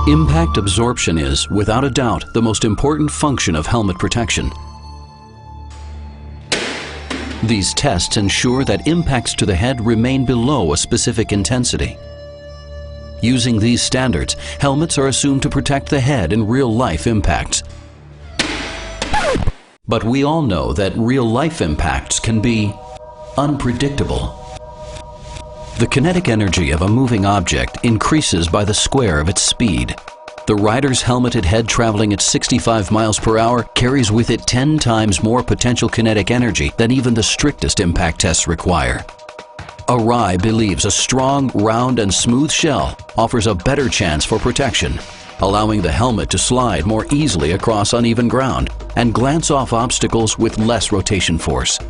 Impact absorption is, without a doubt, the most important function of helmet protection. These tests ensure that impacts to the head remain below a specific intensity. Using these standards, helmets are assumed to protect the head in real-life impacts. But we all know that real-life impacts can be unpredictable. The kinetic energy of a moving object increases by the square of its speed. The rider's helmeted head traveling at 65 miles per hour carries with it 10 times more potential kinetic energy than even the strictest impact tests require. Arai believes a strong, round, and smooth shell offers a better chance for protection, allowing the helmet to slide more easily across uneven ground and glance off obstacles with less rotation force.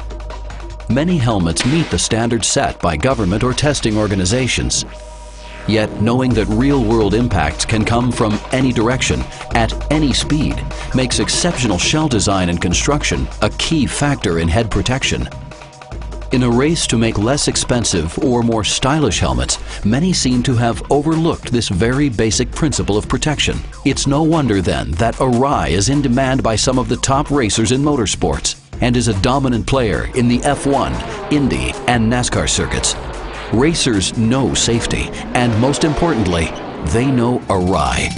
Many helmets meet the standards set by government or testing organizations. Yet, knowing that real-world impacts can come from any direction, at any speed, makes exceptional shell design and construction a key factor in head protection. In a race to make less expensive or more stylish helmets, many seem to have overlooked this very basic principle of protection. It's no wonder then that Arai is in demand by some of the top racers in motorsports and is a dominant player in the F1, Indy, and NASCAR circuits. Racers know safety, and most importantly, they know Arai.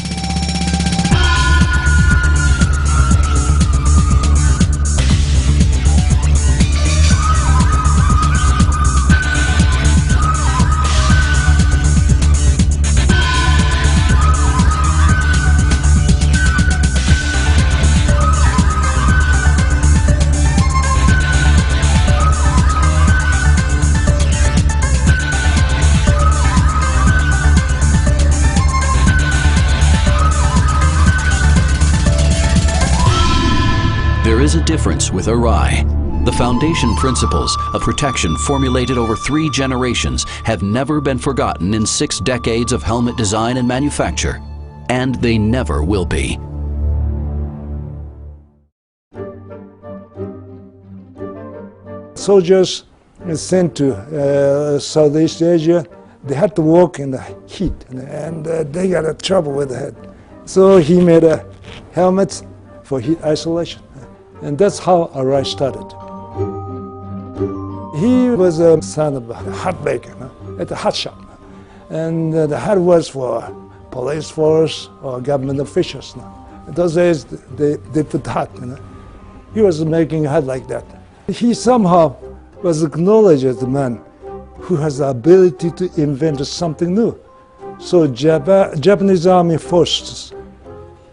There is a difference with Arai. The foundation principles of protection formulated over 3 generations have never been forgotten in 6 decades of helmet design and manufacture, and they never will be. Soldiers sent to Southeast Asia, they had to walk in the heat, and they got in trouble with the head. So he made a helmet for heat isolation. And that's how Arai started. He was a son of a hot baker at the hot shop. And the hot was for police force or government officials. In those days, they put hot. He was making hot like that. He somehow was acknowledged as the man who has the ability to invent something new. So Japanese army forces,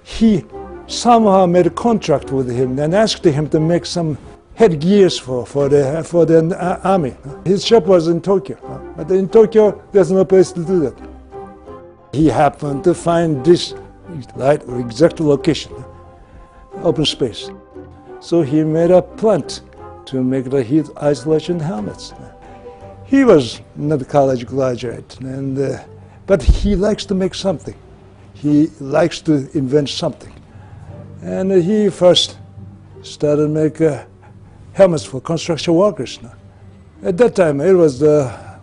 he somehow made a contract with him and asked him to make some headgears for the army. His shop was in Tokyo, but in Tokyo there's no place to do that. He happened to find this exact location, open space. So he made a plant to make the heat isolation helmets. He was not a college graduate, but he likes to make something. He likes to invent something. And he first started making helmets for construction workers. At that time, it was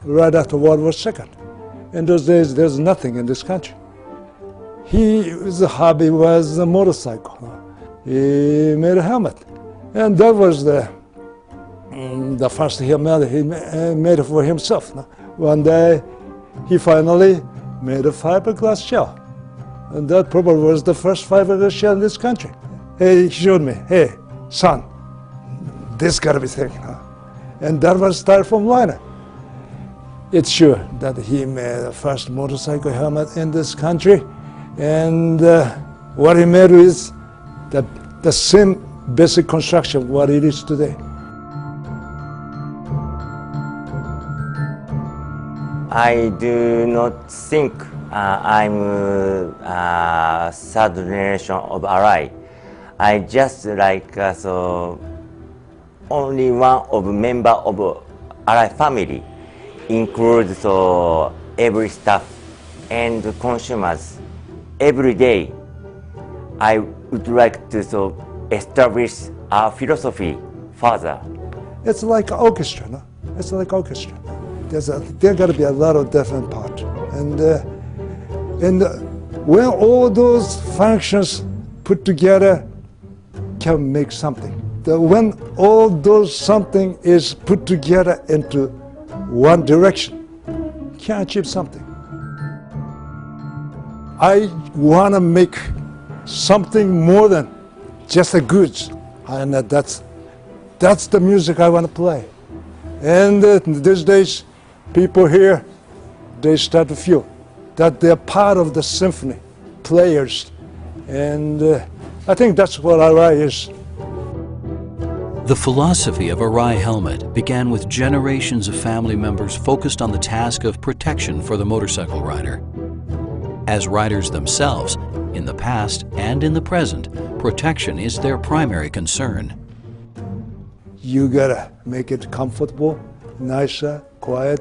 right after World War II. In those days, there's nothing in this country. His hobby was a motorcycle. He made a helmet. And that was the first helmet he made for himself. One day, he finally made a fiberglass shell. And that probably was the first fiberglass shell in this country. He showed me, hey, son, this gotta be thick. And that was styrofoam liner. It's sure that he made the first motorcycle helmet in this country. And what he made is the same basic construction what it is today. I do not think I'm third generation of Arai. I just like only one of member of Arai family, includes every staff and consumers. Every day, I would like to establish our philosophy further. It's like orchestra, no? It's like orchestra. There got to be a lot of different parts. And When all those functions put together can make something. When all those something is put together into one direction, can achieve something. I want to make something more than just the goods, and that's the music I want to play. And these days, people here, they start to feel that they're part of the symphony, players, and I think that's what Arai is. The philosophy of Arai helmet began with generations of family members focused on the task of protection for the motorcycle rider. As riders themselves, in the past and in the present, protection is their primary concern. You gotta make it comfortable, nicer, quiet,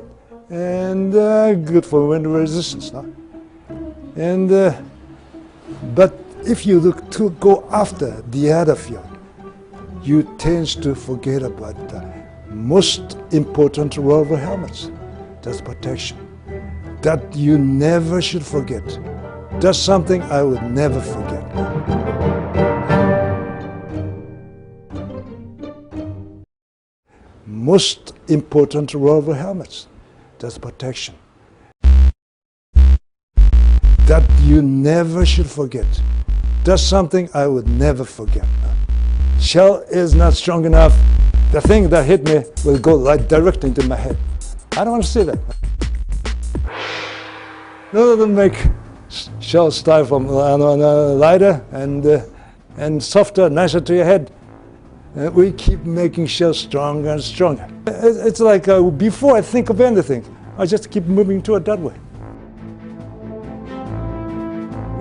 and good for wind resistance. No? And but if you look to go after the other field, you tend to forget about the most important role of helmets. That's protection. That you never should forget. That's something I would never forget. Most important role of helmets. That's protection. That you never should forget. That's something I would never forget. Shell is not strong enough. The thing that hit me will go right directly into my head. I don't want to see that. No, they make shell style from lighter and softer, nicer to your head. We keep making shells stronger and stronger. It's like before I think of anything, I just keep moving to it that way.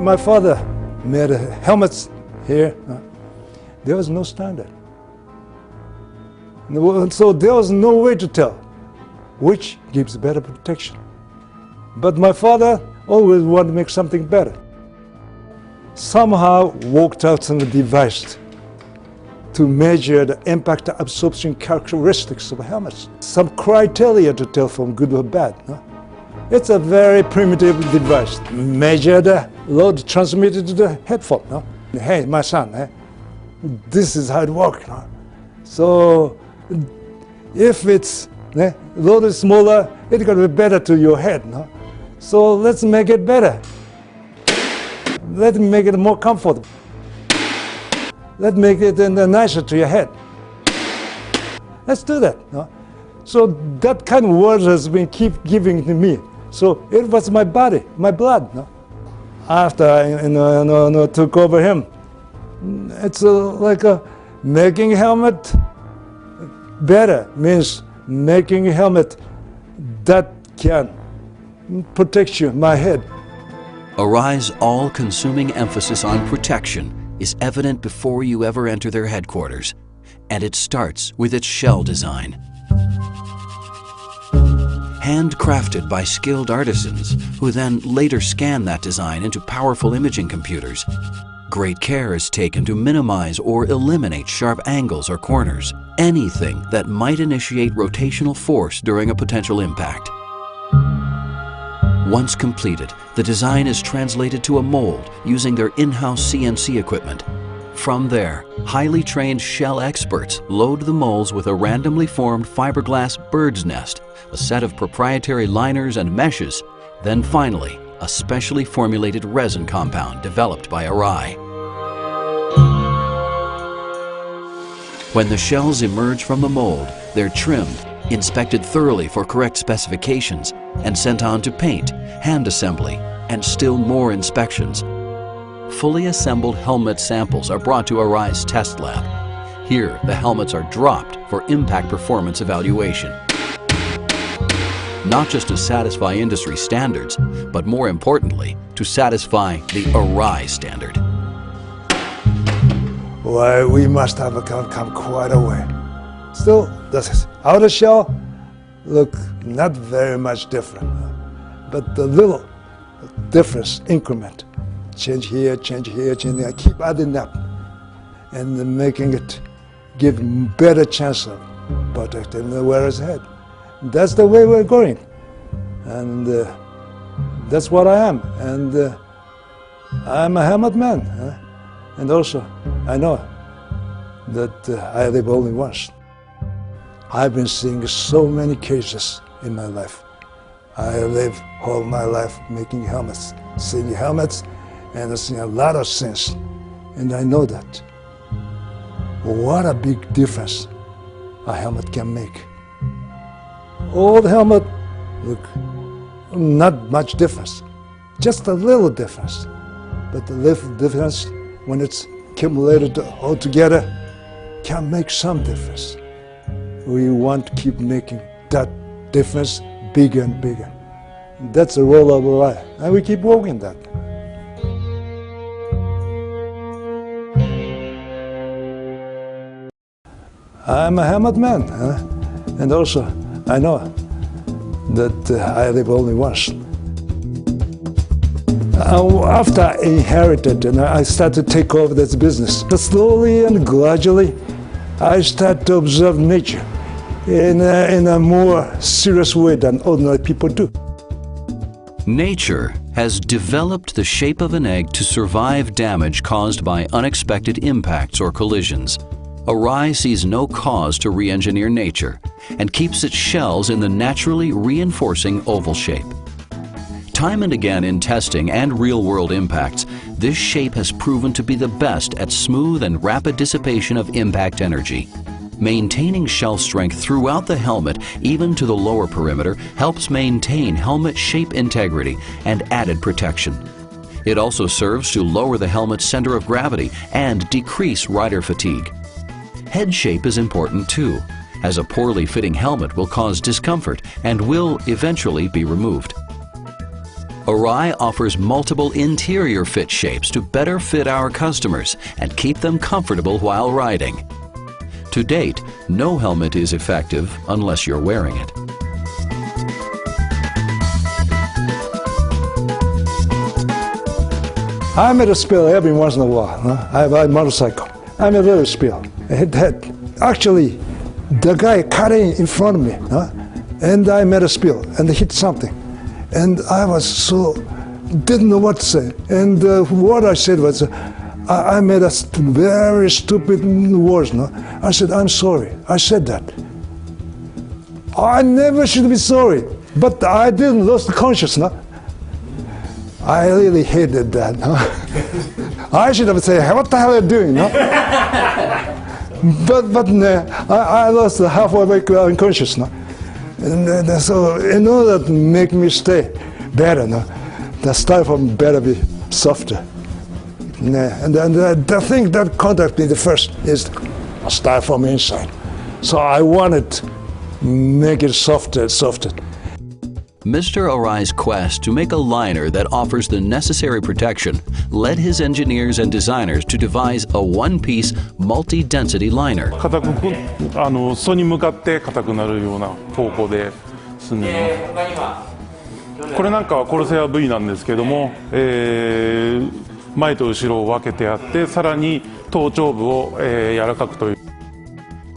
My father made helmets here. There was no standard. So there was no way to tell which gives better protection. But my father always wanted to make something better. Somehow worked out some device to measure the impact absorption characteristics of helmets. Some criteria to tell from good or bad. No? It's a very primitive device. Measure the load transmitted to the headphone. No? Hey, my son, this is how it works. No? So if it's load is smaller, it's going to be better to your head. No? So let's make it better. Let's make it more comfortable. Let's make it nicer to your head. Let's do that. No? So that kind of words has been keep giving to me. So it was my body, my blood. No? After I took over him, it's like making a helmet better means making a helmet that can protect you, my head. Arai's all-consuming emphasis on protection is evident before you ever enter their headquarters, and it starts with its shell design. Handcrafted by skilled artisans who then later scan that design into powerful imaging computers, great care is taken to minimize or eliminate sharp angles or corners, anything that might initiate rotational force during a potential impact. Once completed, the design is translated to a mold using their in-house CNC equipment. From there, highly trained shell experts load the molds with a randomly formed fiberglass bird's nest, a set of proprietary liners and meshes, then finally, a specially formulated resin compound developed by Arai. When the shells emerge from the mold, they're trimmed, inspected thoroughly for correct specifications, and sent on to paint, hand assembly, and still more inspections. Fully assembled helmet samples are brought to Arai's test lab. Here, the helmets are dropped for impact performance evaluation. Not just to satisfy industry standards, but more importantly, to satisfy the Arai standard. Why, we must have come quite a way. Still, the outer shell look not very much different, but the little difference increment, change here, change here, change there, keep adding up and making it give better chance of protecting the wearer's head. That's the way we're going, and that's what I am. And I'm a helmet man, and also I know that I live only once. I've been seeing so many cases in my life. I live all my life making helmets, seeing helmets, and I've seen a lot of things, and I know that. What a big difference a helmet can make. Old helmet, look, not much difference, just a little difference. But the little difference, when it's accumulated all together, can make some difference. We want to keep making that difference bigger and bigger. That's the role of our life, and we keep working that. I'm a helmet man, and also I know that I live only once. After I inherited and I started to take over this business, but slowly and gradually I started to observe nature in a more serious way than ordinary people do. Nature has developed the shape of an egg to survive damage caused by unexpected impacts or collisions. Arai sees no cause to re-engineer nature and keeps its shells in the naturally reinforcing oval shape. Time and again in testing and real-world impacts, this shape has proven to be the best at smooth and rapid dissipation of impact energy. Maintaining shell strength throughout the helmet, even to the lower perimeter, helps maintain helmet shape integrity and added protection. It also serves to lower the helmet's center of gravity and decrease rider fatigue. Head shape is important too, as a poorly fitting helmet will cause discomfort and will eventually be removed. Arai offers multiple interior fit shapes to better fit our customers and keep them comfortable while riding. To date, no helmet is effective unless you're wearing it. I made a spill every once in a while. I ride a motorcycle. I made a little spill. Actually, the guy cutting in front of me, and I made a spill and hit something. And I was didn't know what to say. And what I said was, I made a very stupid words. I said, I'm sorry. I said that. I never should be sorry, but I didn't lose the consciousness. I really hated that. I should have said, what the hell are you doing? But I lost the halfway unconsciousness. And so in order to make me stay better, the styrofoam better be softer. And the thing that contacted me the first is a styrofoam inside. So I wanted to make it softer and softer. Mr. Arai's quest to make a liner that offers the necessary protection led his engineers and designers to devise a one-piece multi-density liner. 裾に向かって硬くなるような方向ですね。これなんかはコルセア V なんですけども、前と後ろを分けてあって、さらに頭頂部を柔らかくという。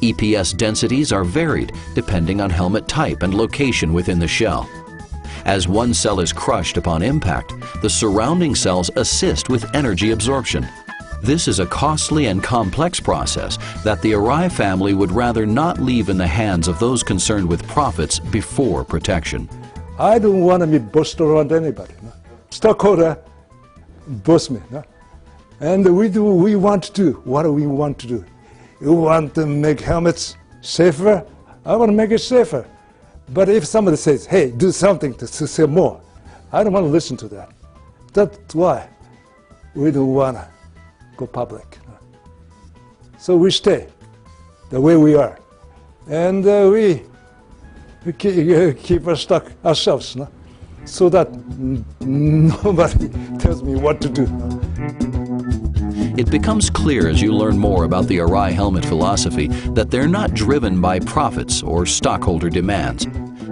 EPS densities are varied depending on helmet type and location within the shell. As one cell is crushed upon impact, the surrounding cells assist with energy absorption. This is a costly and complex process that the Arai family would rather not leave in the hands of those concerned with profits before protection. I don't want to be bossed around anybody. Stockholder boss me. And we want to do what do we want to do. You want to make helmets safer? I want to make it safer. But if somebody says, hey, do something to sell more, I don't want to listen to that. That's why we don't want to go public. So we stay the way we are. And we keep us stuck ourselves, so that nobody tells me what to do. It becomes clear as you learn more about the Arai helmet philosophy that they're not driven by profits or stockholder demands.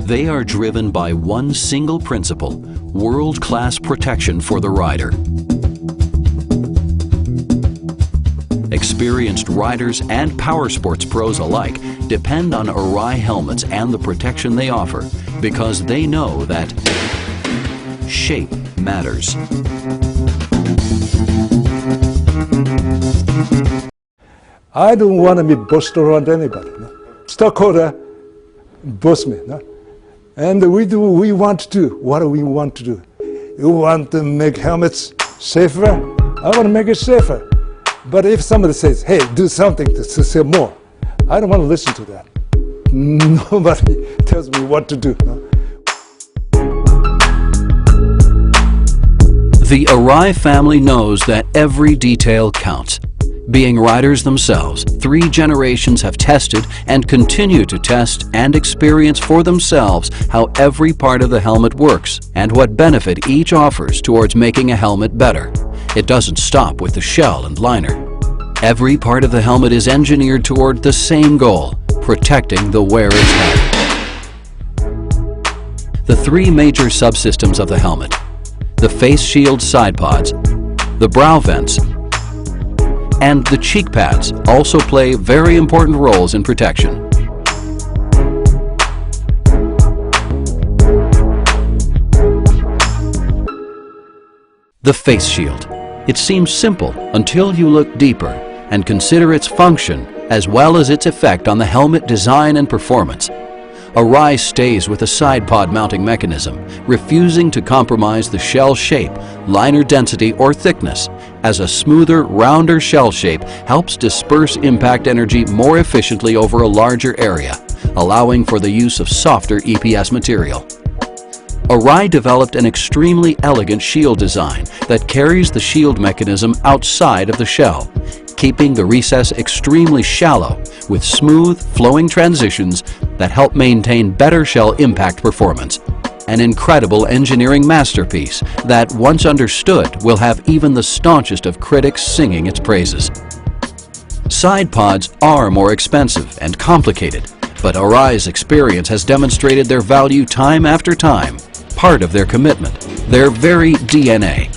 They are driven by one single principle: world-class protection for the rider. Experienced riders and power sports pros alike depend on Arai helmets and the protection they offer because they know that shape matters. I don't want to be bossed around anybody. No? Stockholder boss me. No? And we do what we want to do. What do we want to do? You want to make helmets safer? I want to make it safer. But if somebody says, hey, do something to sell more, I don't want to listen to that. Nobody tells me what to do. No? The Arai family knows that every detail counts. Being riders themselves, 3 generations have tested and continue to test and experience for themselves how every part of the helmet works and what benefit each offers towards making a helmet better. It doesn't stop with the shell and liner. Every part of the helmet is engineered toward the same goal, protecting the wearer's head. The 3 major subsystems of the helmet, the face shield side pods, the brow vents, and the cheek pads also play very important roles in protection. The face shield. It seems simple until you look deeper and consider its function as well as its effect on the helmet design and performance. Arai stays with a side pod mounting mechanism, refusing to compromise the shell shape, liner density, or thickness, as a smoother, rounder shell shape helps disperse impact energy more efficiently over a larger area, allowing for the use of softer EPS material. Arai developed an extremely elegant shield design that carries the shield mechanism outside of the shell, keeping the recess extremely shallow with smooth, flowing transitions that help maintain better shell impact performance. An incredible engineering masterpiece that, once understood, will have even the staunchest of critics singing its praises. Side pods are more expensive and complicated, but Arai's experience has demonstrated their value time after time, part of their commitment, their very DNA.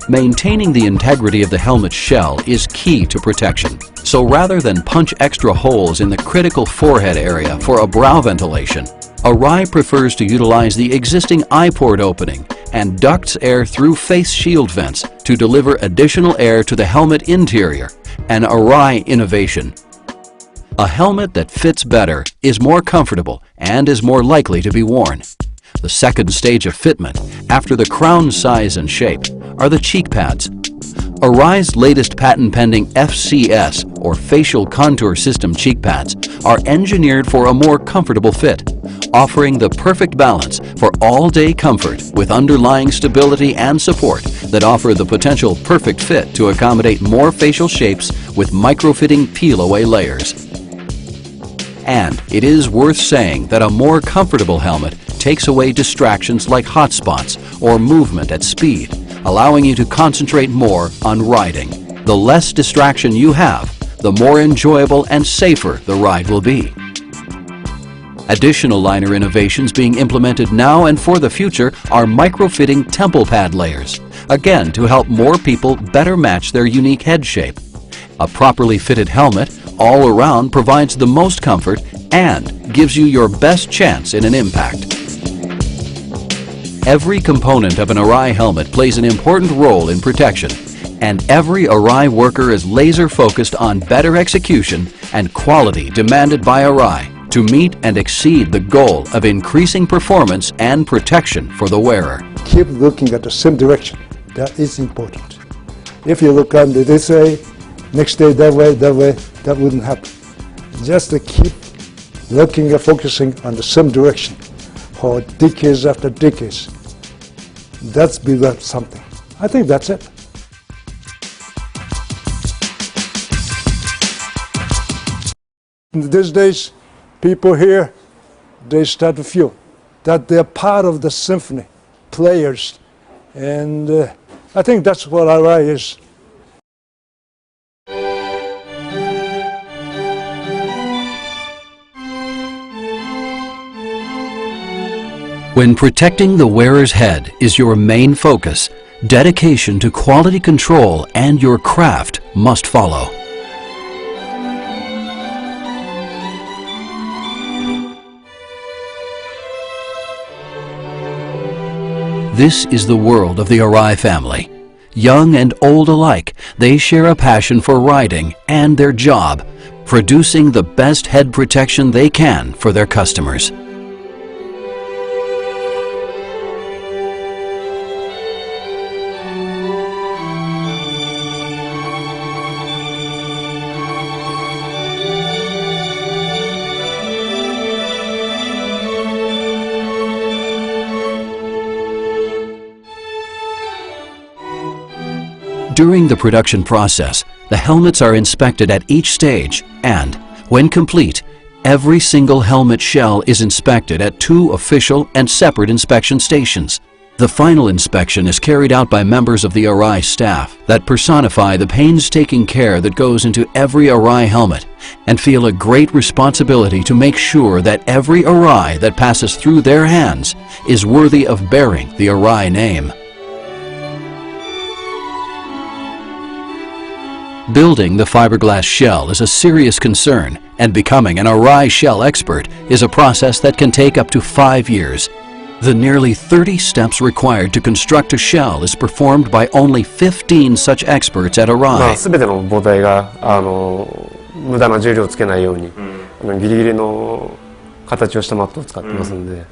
Maintaining the integrity of the helmet shell is key to protection. So rather than punch extra holes in the critical forehead area for a brow ventilation, Arai prefers to utilize the existing eye port opening and ducts air through face shield vents to deliver additional air to the helmet interior, an Arai innovation. A helmet that fits better is more comfortable and is more likely to be worn. The second stage of fitment, after the crown size and shape, are the cheek pads. Arai's latest patent-pending FCS, or Facial Contour System cheek pads, are engineered for a more comfortable fit, offering the perfect balance for all-day comfort with underlying stability and support that offer the potential perfect fit to accommodate more facial shapes with micro-fitting peel-away layers. And it is worth saying that a more comfortable helmet takes away distractions like hot spots or movement at speed, allowing you to concentrate more on riding. The less distraction you have, the more enjoyable and safer the ride will be. Additional liner innovations being implemented now and for the future are micro-fitting temple pad layers, again to help more people better match their unique head shape. A properly fitted helmet all around provides the most comfort and gives you your best chance in an impact. Every component of an Arai helmet plays an important role in protection, and every Arai worker is laser-focused on better execution and quality demanded by Arai to meet and exceed the goal of increasing performance and protection for the wearer. Keep looking at the same direction. That is important. If you look on this way, next day that way, that wouldn't happen. Just to keep looking and focusing on the same direction for decades after decades. That's been something. I think that's it. These days, people here, they start to feel that they're part of the symphony, players, and I think that's what Arai is. When protecting the wearer's head is your main focus, dedication to quality control and your craft must follow. This is the world of the Arai family. Young and old alike, they share a passion for riding and their job, producing the best head protection they can for their customers. During the production process, the helmets are inspected at each stage and, when complete, every single helmet shell is inspected at 2 official and separate inspection stations. The final inspection is carried out by members of the Arai staff that personify the painstaking care that goes into every Arai helmet and feel a great responsibility to make sure that every Arai that passes through their hands is worthy of bearing the Arai name. Building the fiberglass shell is a serious concern, and becoming an Arai shell expert is a process that can take up to 5 years. The nearly 30 steps required to construct a shell is performed by only 15 such experts at Arai. すべての母体が無駄な重量をつけないように、ギリギリの形をしたマットを使ってますので、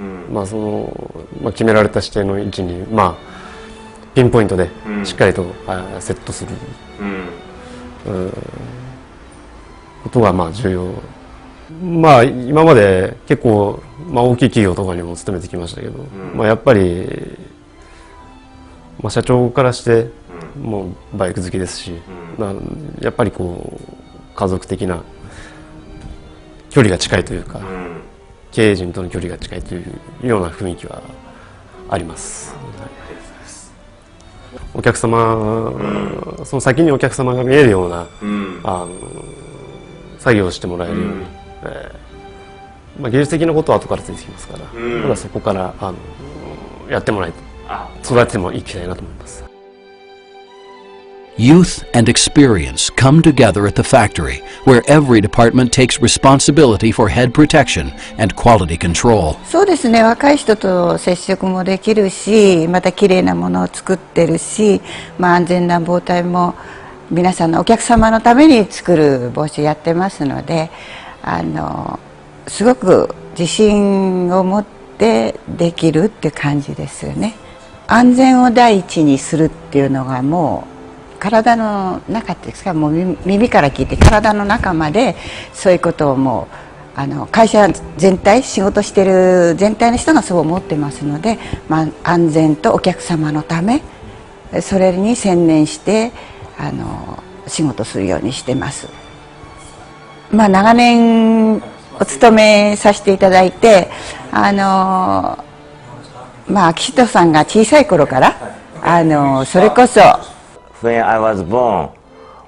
決められた指定の位置に、ピンポイントでしっかりとセットする。ことが重要。今まで結構大きい企業とかにも勤めてきましたけど、やっぱり社長からしてもうバイク好きですし、やっぱり家族的な距離が近いというか、経営陣との距離が近いというような雰囲気はあります。お客様、その先にお客様が見えるような、作業をしてもらえるように、技術的なことは後からついてきますから、まだそこからやってもらい育ててもいきたいなと思います。Youth and experience come together at the factory, where every department takes responsibility for head protection and quality control. そうですね、若い人と接触もできるし、また綺麗なものを作ってるし、安全な防体も皆さんのお客様のために作る帽子やってますので、すごく自信を持ってできるって感じですよね。安全を第一にするっていうのがもう体の中っていうんですか、もう耳から聞いて体の中までそういうことをもう会社全体、仕事してる全体の人がそう思ってますので、安全とお客様のためそれに専念して仕事するようにしてます。長年お勤めさせていただいて、岸戸さんが小さい頃からそれこそWhen I was born,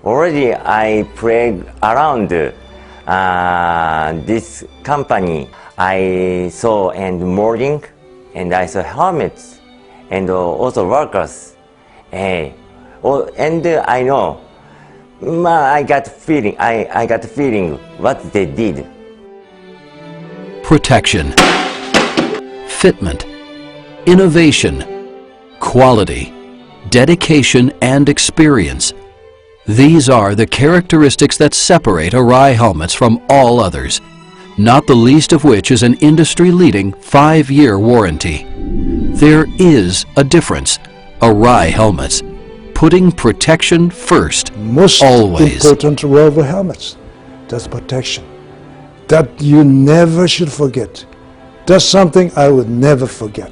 already I played around this company. I saw and molding, and I saw helmets, and also workers. And I know, I got feeling. I got feeling what they did. Protection, fitment, innovation, quality, dedication and experience. These are the characteristics that separate Arai helmets from all others, not the least of which is an industry-leading 5-year warranty. There is a difference. Arai helmets, putting protection first, Most always. important role of helmets, that's protection. That you never should forget. That's something I would never forget.